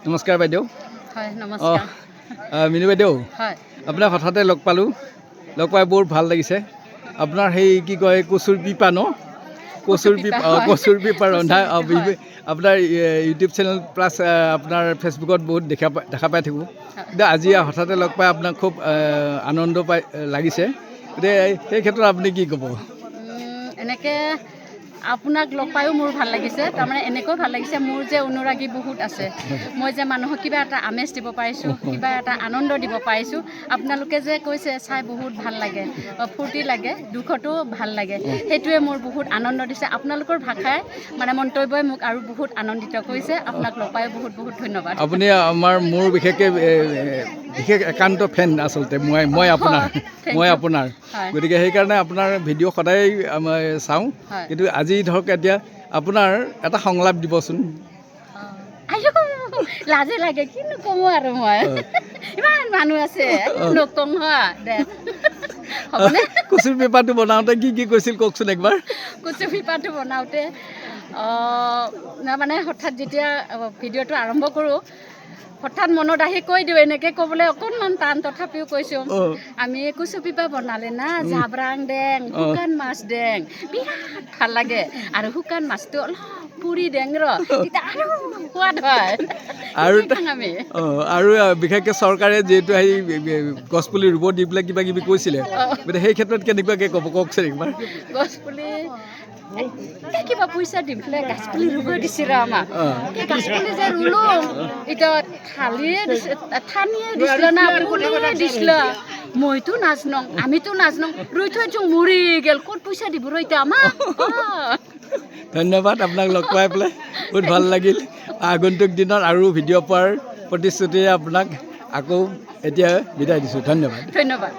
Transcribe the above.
নমস্কাৰ বাইদেউ। হয় নমস্কাৰ। মিনু বাইদেউ, হয় আপোনাক হঠাতে লগ পালোঁ, লগ পাই বৰ ভাল লাগিছে। আপোনাৰ সেই কি কয় কচুৰ পিপা ন, কচুৰ পিপা ৰন্ধা আপোনাৰ ইউটিউব চেনেল প্লাছ আপোনাৰ ফেচবুকত বহুত দেখা পাই থাকোঁ। কিন্তু আজি হঠাতে লগ পাই আপোনাক খুব আনন্দ লাগিছে। গতিকে সেই ক্ষেত্ৰত আপুনি কি ক'ব? এনেকৈ আপোনাক লগ পায়ো মোৰ ভাল লাগিছে। তাৰমানে এনেকৈও ভাল লাগিছে, মোৰ যে অনুৰাগী বহুত আছে। মই যে মানুহক কিবা এটা আমেজ দিব পাৰিছোঁ, কিবা এটা আনন্দ দিব পাৰিছোঁ। আপোনালোকে যে কৈছে চাই বহুত ভাল লাগে, ফূৰ্তি লাগে, দুখতো ভাল লাগে। সেইটোৱে মোৰ বহুত আনন্দ দিছে। আপোনালোকৰ ভাষাই মানে মন্তব্যই মোক আৰু বহুত আনন্দিত কৰিছে। আপোনাক লগ পাই বহুত বহুত ধন্যবাদ। আপুনি মোৰ বিশেষ একান্ত ফেন আচলতে মই আপোনাৰ গতিকে সেইকাৰণে আপোনাৰ ভিডিঅ' সদায় চাওঁ। কিন্তু আজি ধৰক এতিয়া আপোনাৰ এটা সংলাপ দিবচোন। লাজে লাগে, কিনো ক'ব আৰু মই ইমান মানুহ আছে নকওঁ দে হ'বনে? কচুৰ পেপাৰটো বনাওঁতে কি কি কৈছিল কওকচোন একবাৰ। কচুৰ পেপাৰটো বনাওঁতে মানে হঠাৎ যেতিয়া ভিডিঅ'টো আৰম্ভ কৰোঁ, হঠাৎ মনত আহি কৈ দিওঁ। এনেকৈ ক'বলৈ অকণমান টান, তথাপিও কৈছোঁ। আমি কচু পিপা বনালে না জাব্ৰাং দেং, শুকান মাছ দেং, বিৰাট ভাল লাগে। আৰু শুকান মাছটো অলপ পুৰি দেং তেতিয়া আৰু সোৱাদ হয়। আৰু বিশেষকৈ চৰকাৰে যিহেতু সেই গছপুলি ৰুব দি পেলাই কিবা কিবি কৈছিলে, গতিকে সেই ক্ষেত্ৰত কেনেকুৱাকৈ ক'ব কওকচোন একবাৰ। গছপুলি কিবা পইচা দি পেলাই গাছপুলি ৰুব দিছিল আমাক। এই গাছপুলি যে ৰুলো, এতিয়া ঠানিয়ে দিছিল না পুলিয়ে দিছিল, মইতো নাজনো, আমিতো নাজনো, ৰুই থৈ দিওঁ মৰি গেল, ক'ত পইচা দিব এতিয়া আমাক। ধন্যবাদ, আপোনাক লগ পাই পেলাই বহুত ভাল লাগিল। আগন্তুক দিনত আৰু ভিডিঅ' পোৱাৰ প্ৰতিশ্ৰুতিৰে আপোনাক আকৌ এতিয়া বিদায় দিছোঁ। ধন্যবাদ।